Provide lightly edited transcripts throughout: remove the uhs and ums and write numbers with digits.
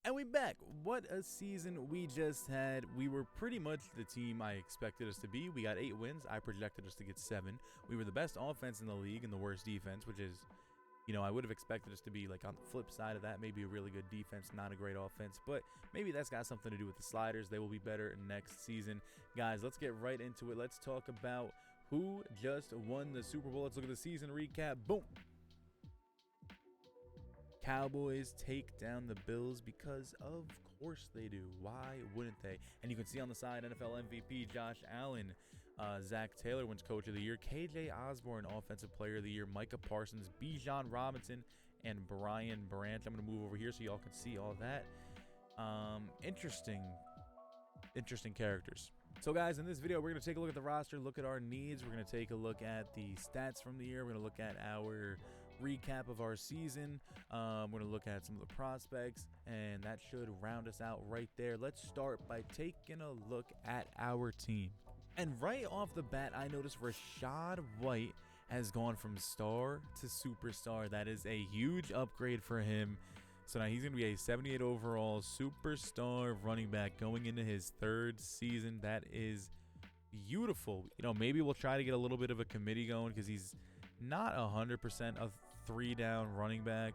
And we back. What a season we just had. We were pretty much the team I expected us to be. We got 8 wins. I projected us to get 7. We were the best offense in the league and the worst defense, which is, I would have expected us to be like on the flip side of that. Maybe a really good defense, not a great offense, but maybe that's got something to do with the sliders. They will be better next season. Guys, let's get right into it. Let's talk about who just won the Super Bowl. Let's look at the season recap. Boom. Cowboys take down the Bills because of course they do. Why wouldn't they? And you can see on the side NFL MVP Josh Allen, Zach Taylor wins Coach of the Year, KJ Osborne Offensive Player of the Year, Micah Parsons, Bijan Robinson, and Brian Branch. I'm going to move over here so y'all can see all that. Interesting characters. So guys, in this video, we're going to take a look at the roster, look at our needs. We're going to take a look at the stats from the year. We're going to look at our recap of our season. We're going to look at some of the prospects, and that should round us out right there. Let's start by taking a look at our team. And right off the bat, I noticed Rachaad White has gone from star to superstar. That is a huge upgrade for him. So now he's going to be a 78 overall superstar running back going into his 3rd season. That is beautiful. Maybe we'll try to get a little bit of a committee going because he's not 100% a 3-down running back.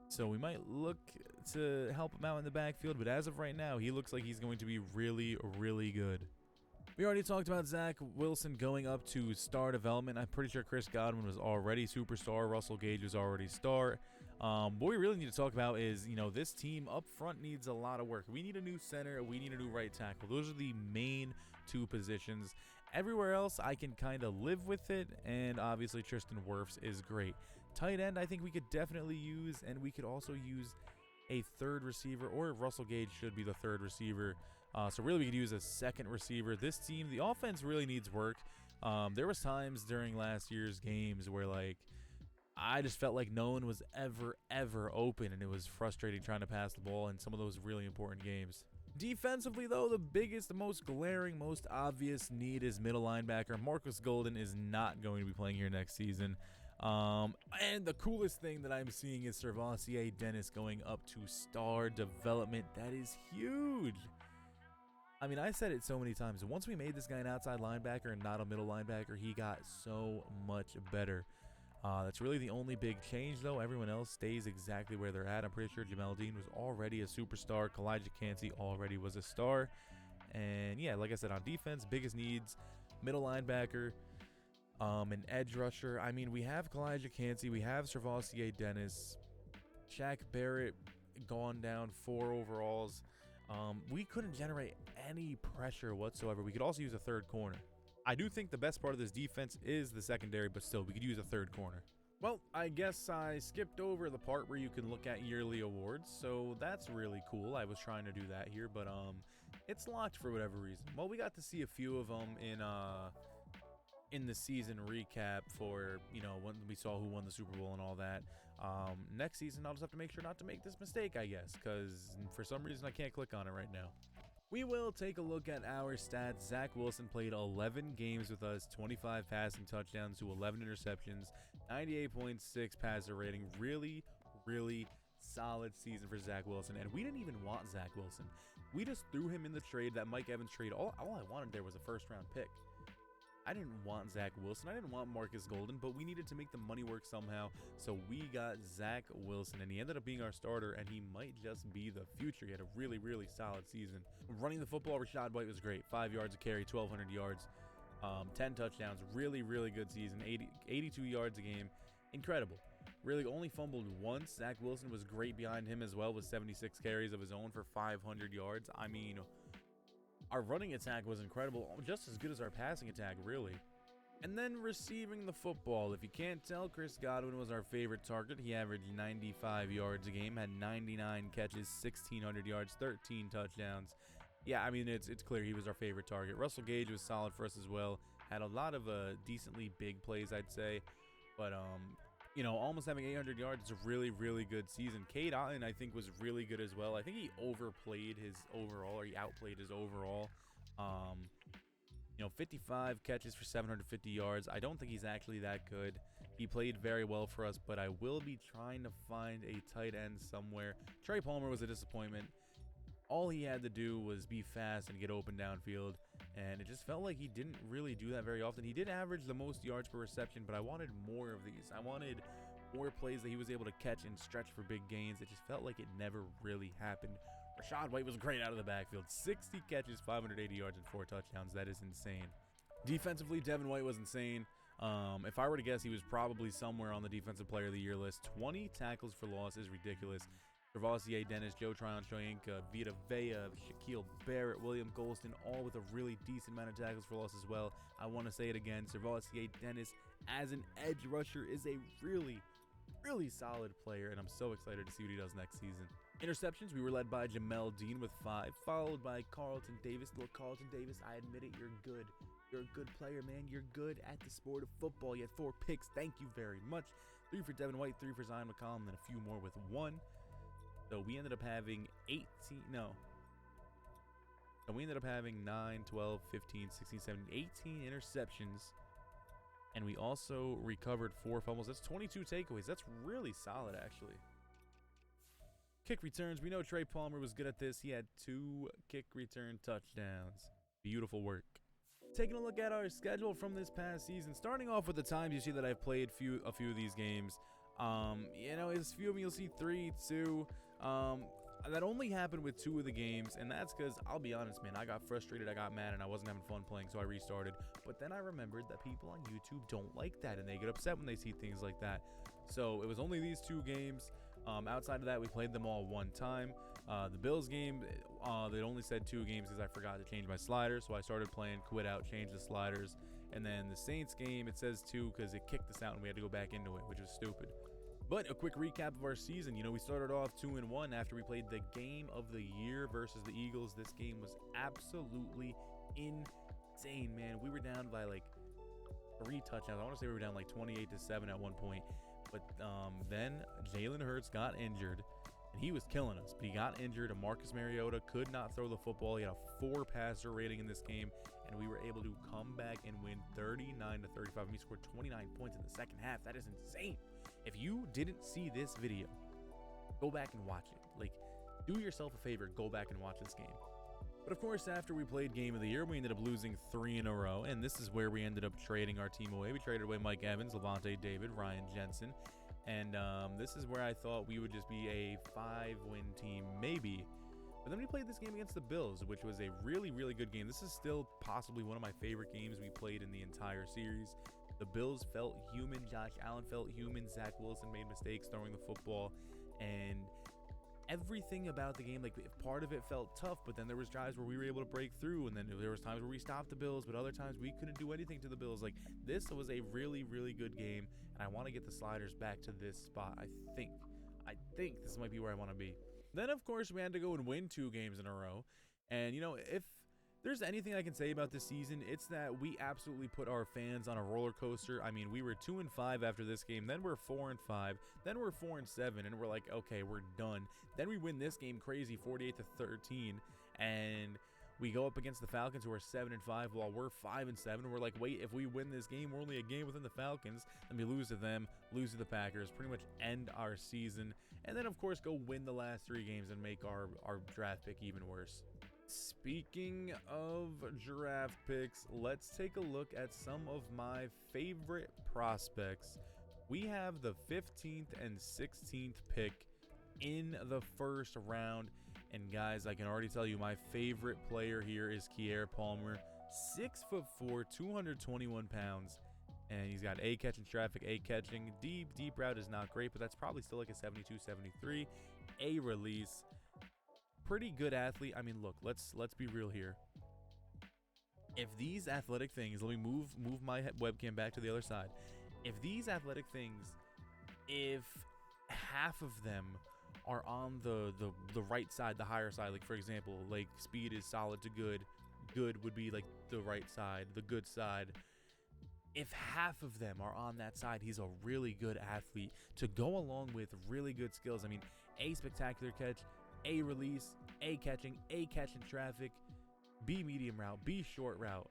So we might look to help him out in the backfield. But as of right now, he looks like he's going to be really, really good. We already talked about Zach Wilson going up to star development. I'm pretty sure Chris Godwin was already superstar. Russell Gage was already star. What we really need to talk about is, this team up front needs a lot of work. We need a new center. We need a new right tackle. Those are the main 2 positions. Everywhere else, I can kind of live with it. And obviously, Tristan Wirfs is great. Tight end, I think we could definitely use. And we could also use a 3rd receiver, or Russell Gage should be the 3rd receiver. So really we could use a 2nd receiver. This team, the offense really needs work. There was times during last year's games where I just felt like no one was ever open, and it was frustrating trying to pass the ball in some of those really important games. Defensively, though, the biggest, the most glaring, most obvious need is middle linebacker. Marcus Golden is not going to be playing here next season. And the coolest thing that I'm seeing is Servassier Dennis going up to star development. That is huge. I mean, I said it so many times. Once we made this guy an outside linebacker and not a middle linebacker, he got so much better. That's really the only big change, though. Everyone else stays exactly where they're at. I'm pretty sure Jamel Dean was already a superstar. Kalijah Cansey already was a star. And yeah, like I said, on defense, biggest needs, middle linebacker, an edge rusher. I mean, we have Kalijah Cansey, we have Servassier Dennis, Shaq Barrett gone down 4 overalls. We couldn't generate any pressure whatsoever. We could also use a 3rd corner. I do think the best part of this defense is the secondary, but still, we could use a 3rd corner. Well, I guess I skipped over the part where you can look at yearly awards, so that's really cool. I was trying to do that here, but it's locked for whatever reason. Well, we got to see a few of them in the season recap for, when we saw who won the Super Bowl and all that. Next season, I'll just have to make sure not to make this mistake, I guess, because for some reason I can't click on it right now. We will take a look at our stats. Zach Wilson played 11 games with us, 25 passing touchdowns to 11 interceptions, 98.6 passer rating. Really, really solid season for Zach Wilson. And we didn't even want Zach Wilson. We just threw him in the trade, that Mike Evans trade. All I wanted there was a 1st-round pick. I didn't want Zach Wilson. I didn't want Marcus Golden, but we needed to make the money work somehow. So we got Zach Wilson, and he ended up being our starter, and he might just be the future. He had a really, really solid season. Running the football, Rachaad White was great. 5 yards a carry, 1,200 yards, 10 touchdowns. Really, really good season. 82 yards a game. Incredible. Really only fumbled once. Zach Wilson was great behind him as well with 76 carries of his own for 500 yards. I mean, our running attack was incredible, just as good as our passing attack, really. And then receiving the football. If you can't tell, Chris Godwin was our favorite target. He averaged 95 yards a game, had 99 catches, 1,600 yards, 13 touchdowns. Yeah, I mean, it's clear he was our favorite target. Russell Gage was solid for us as well. Had a lot of decently big plays, I'd say. But, almost having 800 yards is a really, really good season. Cade Otton, I think, was really good as well. I think he overplayed his overall, or he outplayed his overall. 55 catches for 750 yards. I don't think he's actually that good. He played very well for us, but I will be trying to find a tight end somewhere. Trey Palmer was a disappointment. All he had to do was be fast and get open downfield, and it just felt like he didn't really do that very often. He did average the most yards per reception, but I wanted more of these. I wanted more plays that he was able to catch and stretch for big gains. It just felt like it never really happened. Rachaad White was great out of the backfield. 60 catches, 580 yards, and 4 touchdowns. That is insane. Defensively, Devin White was insane. If I were to guess, he was probably somewhere on the Defensive Player of the Year list. 20 tackles for loss is ridiculous. Travasier Dennis, Joe Tryon-Shoyinka, Vita Vea, Shaquille Barrett, William Golston, all with a really decent amount of tackles for loss as well. I want to say it again. Travasier Dennis, as an edge rusher, is a really solid player, and I'm so excited to see what he does next season. Interceptions, we were led by Jamel Dean with 5, followed by Carlton Davis. Look, Carlton Davis, I admit it, you're good. You're a good player, man. You're good at the sport of football. You had 4 picks. Thank you very much. 3 for Devin White, 3 for Zion McCollum, then a few more with 1. So we ended up having 9, 12, 15, 16, 17, 18 interceptions. And we also recovered 4 fumbles. That's 22 takeaways. That's really solid, actually. Kick returns. We know Trey Palmer was good at this. He had 2 kick return touchdowns. Beautiful work. Taking a look at our schedule from this past season. Starting off with the times you see that I've played a few of these games. It's few of them you'll see 3, 2. That only happened with 2 of the games, and that's because, I'll be honest, man, I got frustrated, I got mad, and I wasn't having fun playing, so I restarted. But then I remembered that people on YouTube don't like that, and they get upset when they see things like that. So it was only these 2 games. Outside of that, we played them all 1 time. The Bills game, they only said 2 games because I forgot to change my sliders, so I started playing, quit out, changed the sliders. And then the Saints game, it says 2 because it kicked us out and we had to go back into it, which was stupid. But a quick recap of our season. We started off 2-1 after we played the game of the year versus the Eagles. This game was absolutely insane, man. We were down by like 3 touchdowns. I want to say we were down like 28-7 at one point. But then Jalen Hurts got injured, and he was killing us. But he got injured, and Marcus Mariota could not throw the football. He had a 4 passer rating in this game, and we were able to come back and win 39-35. And we scored 29 points in the second half. That is insane. If you didn't see this video, go back and watch it. Like, do yourself a favor, go back and watch this game. But of course, after we played Game of the Year, we ended up losing 3 in a row, and this is where we ended up trading our team away. We traded away Mike Evans, Levante David, Ryan Jensen, and this is where I thought we would just be a 5-win team, maybe. But then we played this game against the Bills, which was a really good game. This is still possibly one of my favorite games we played in the entire series. The Bills felt human. Josh Allen felt human. Zach Wilson made mistakes throwing the football, and everything about the game, like, part of it felt tough, but then there was times where we were able to break through, and then there was times where we stopped the Bills, but other times we couldn't do anything to the Bills. Like, this was a really good game, and I want to get the sliders back to this spot. I think this might be where I want to be. Then, of course, we had to go and win 2 games in a row, and if there's anything I can say about this season, it's that we absolutely put our fans on a roller coaster. I mean, we were 2-5 after this game, then we're 4-5, then we're 4-7, and we're like, okay, we're done. Then we win this game crazy, 48-13, and we go up against the Falcons, who are 7-5, while we're 5-7. We're like, wait, if we win this game, we're only a game within the Falcons. Then we lose to them, lose to the Packers, pretty much end our season, and then of course go win the last 3 games and make our draft pick even worse. Speaking of draft picks, let's take a look at some of my favorite prospects. We have the 15th and 16th pick in the first round. And guys, I can already tell you my favorite player here is Kier Palmer. 6'4", 221 pounds. And he's got A catching traffic, A catching. Deep route is not great, but that's probably still like a 72, 73. A release. Pretty good athlete. I mean, look, let's be real here. If these athletic things, let me move my webcam back to the other side. If these athletic things, if half of them are on the right side, the higher side, like for example, like speed is solid to good would be like the right side, the good side. If half of them are on that side, he's a really good athlete to go along with really good skills. I mean, A spectacular catch, A release, A catching traffic, B medium route, B short route.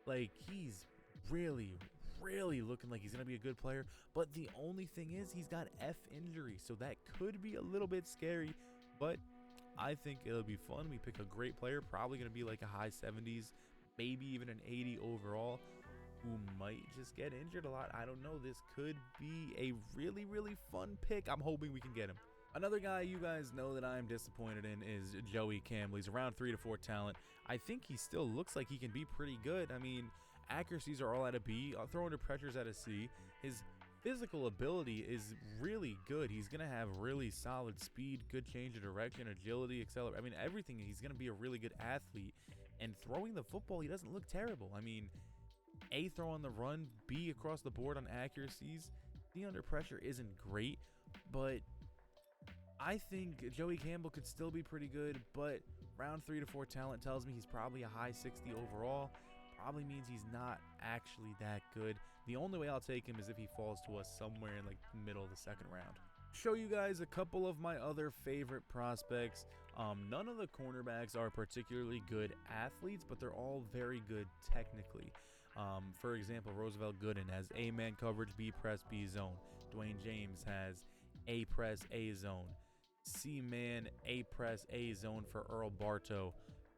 Like, he's really really looking like he's going to be a good player. But the only thing is he's got F injury, so that could be a little bit scary. But I think it'll be fun. We pick a great player, probably going to be like a high 70s, maybe even an 80 overall, who might just get injured a lot. I don't know. This could be a really, really fun pick. I'm hoping we can get him. Another guy you guys know that I'm disappointed in is Joey Campbell. He's around 3 to 4 talent. I think he still looks like he can be pretty good. I mean, accuracies are all at a B. Throw under pressures at a C. His physical ability is really good. He's going to have really solid speed, good change of direction, agility, acceleration. I mean, everything. He's going to be a really good athlete. And throwing the football, he doesn't look terrible. I mean, A, throw on the run, B, across the board on accuracies. C, under pressure isn't great, but I think Joey Campbell could still be pretty good, but round 3 to 4 talent tells me he's probably a high 60 overall. Probably means he's not actually that good. The only way I'll take him is if he falls to us somewhere in like the middle of the second round. Show you guys a couple of my other favorite prospects. None of the cornerbacks are particularly good athletes, but they're all very good technically. For example, Roosevelt Gooden has A-man coverage, B-press, B-zone. Dwayne James has A-press, A-zone. C-man, A-press, A-zone for Earl Bartow.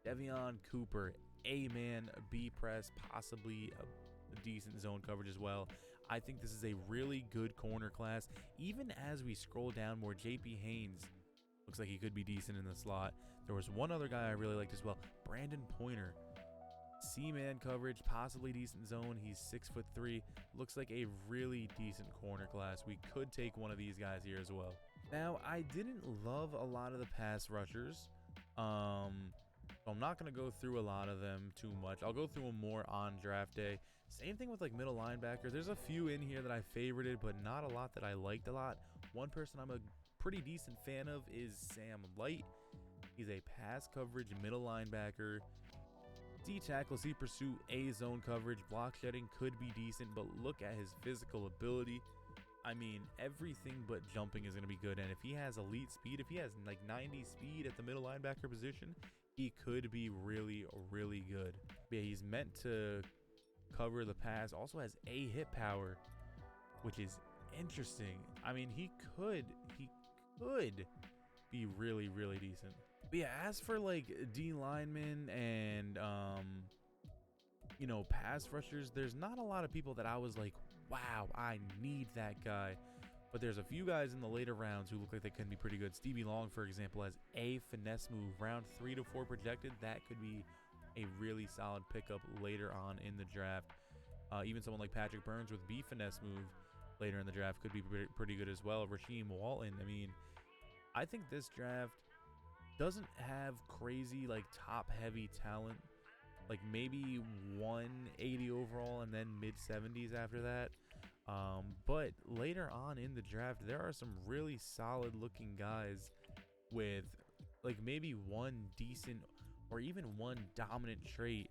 Devion Cooper, A-man, B-press, possibly a decent zone coverage as well. I think this is a really good corner class. Even as we scroll down more, J.P. Haynes looks like he could be decent in the slot. There was one other guy I really liked as well, Brandon Pointer. C-man coverage, possibly decent zone. He's 6'3". Looks like a really decent corner class. We could take one of these guys here as well. Now, I didn't love a lot of the pass rushers. I'm not going to go through a lot of them too much. I'll go through them more on draft day. Same thing with like middle linebacker. There's a few in here that I favorited, but not a lot that I liked a lot. One person I'm a pretty decent fan of is Sam Light. He's a pass coverage middle linebacker. D tackle, C pursuit, A zone coverage. Block shedding could be decent, but look at his physical ability. I mean, everything but jumping is going to be good. And if he has elite speed, if he has like 90 speed at the middle linebacker position, he could be really, really good. Yeah, he's meant to cover the pass. Also has A hit power, which is interesting. I mean, he could be really, really decent. But yeah, as for like D linemen and pass rushers, there's not a lot of people that I was like, wow, I need that guy. But there's a few guys in the later rounds who look like they can be pretty good. Stevie Long, for example, has A finesse move, round 3 to 4 projected. That could be a really solid pickup later on in the draft. Even someone like Patrick Burns with B finesse move later in the draft could be pretty good as well. Rasheem Walton, I mean, I think this draft doesn't have crazy like top heavy talent. Like maybe 180 overall and then mid 70s after that. But later on in the draft, there are some really solid looking guys with like maybe one decent or even one dominant trait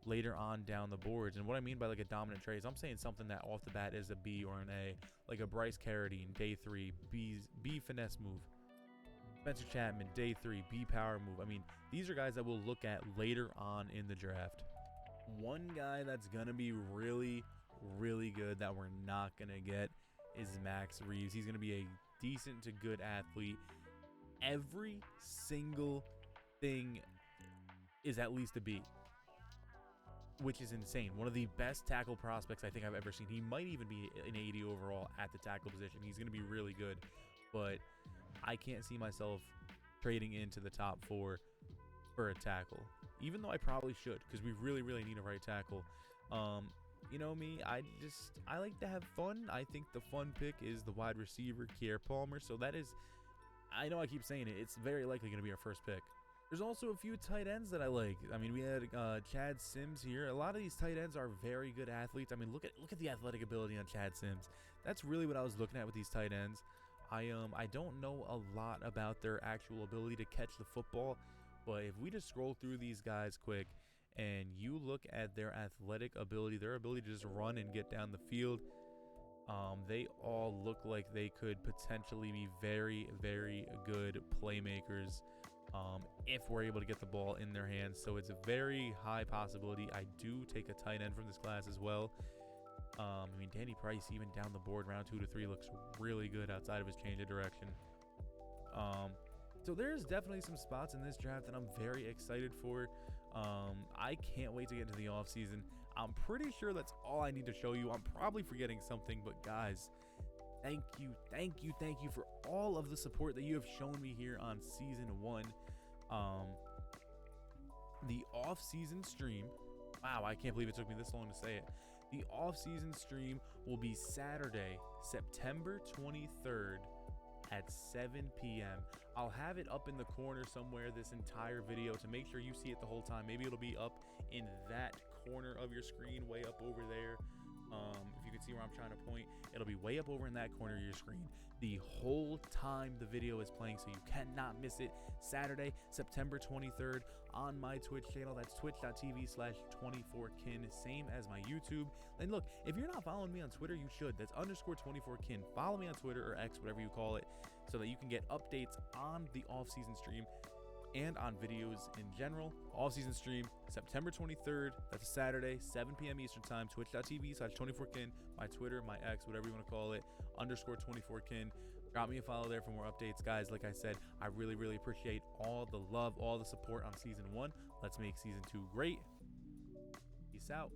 later on down the boards. And what I mean by like a dominant trait is I'm saying something that off the bat is a B or an A, like a Bryce Carradine, day 3, B finesse move. Spencer Chapman, day 3, B power move. I mean, these are guys that we'll look at later on in the draft. One guy that's going to be really, really good that we're not going to get is Max Reeves. He's going to be a decent to good athlete. Every single thing is at least a B, which is insane. One of the best tackle prospects I think I've ever seen. He might even be an 80 overall at the tackle position. He's going to be really good, but I can't see myself trading into the top 4 for a tackle, even though I probably should, because we really, really need a right tackle. You know me, I like to have fun. I think the fun pick is the wide receiver, Kier Palmer. So that is, I know I keep saying it, it's very likely going to be our first pick. There's also a few tight ends that I like. I mean, we had Chad Sims here. A lot of these tight ends are very good athletes. I mean, look at the athletic ability on Chad Sims. That's really what I was looking at with these tight ends. I don't know a lot about their actual ability to catch the football, but if we just scroll through these guys quick and you look at their athletic ability, their ability to just run and get down the field, they all look like they could potentially be very, very good playmakers if we're able to get the ball in their hands. So it's a very high possibility. I do take a tight end from this class as well. I mean, Danny Price, even down the board, round 2 to 3, looks really good outside of his change of direction. So there's definitely some spots in this draft that I'm very excited for. I can't wait to get into the offseason. I'm pretty sure that's all I need to show you. I'm probably forgetting something, but guys, thank you for all of the support that you have shown me here on season 1. The off-season stream, wow, I can't believe it took me this long to say it. The off-season stream will be Saturday, September 23rd at 7 p.m. I'll have it up in the corner somewhere, this entire video, to make sure you see it the whole time. Maybe it'll be up in that corner of your screen, way up over there. If you can see where I'm trying to point, it'll be way up over in that corner of your screen the whole time the video is playing, so you cannot miss it. Saturday, September 23rd on my Twitch channel. That's twitch.tv/24kin, same as my YouTube. And look, if you're not following me on Twitter, you should. That's _24kin. Follow me on Twitter or X, whatever you call it, so that you can get updates on the off-season stream and on videos in general. Off-season stream, September 23rd. That's a Saturday, 7 p.m. Eastern time. Twitch.tv/24kin. My Twitter, my X, whatever you want to call it, _24kin. Drop me a follow there for more updates, guys. Like I said, I really appreciate all the love, all the support on season 1. Let's make season 2 great. Peace out.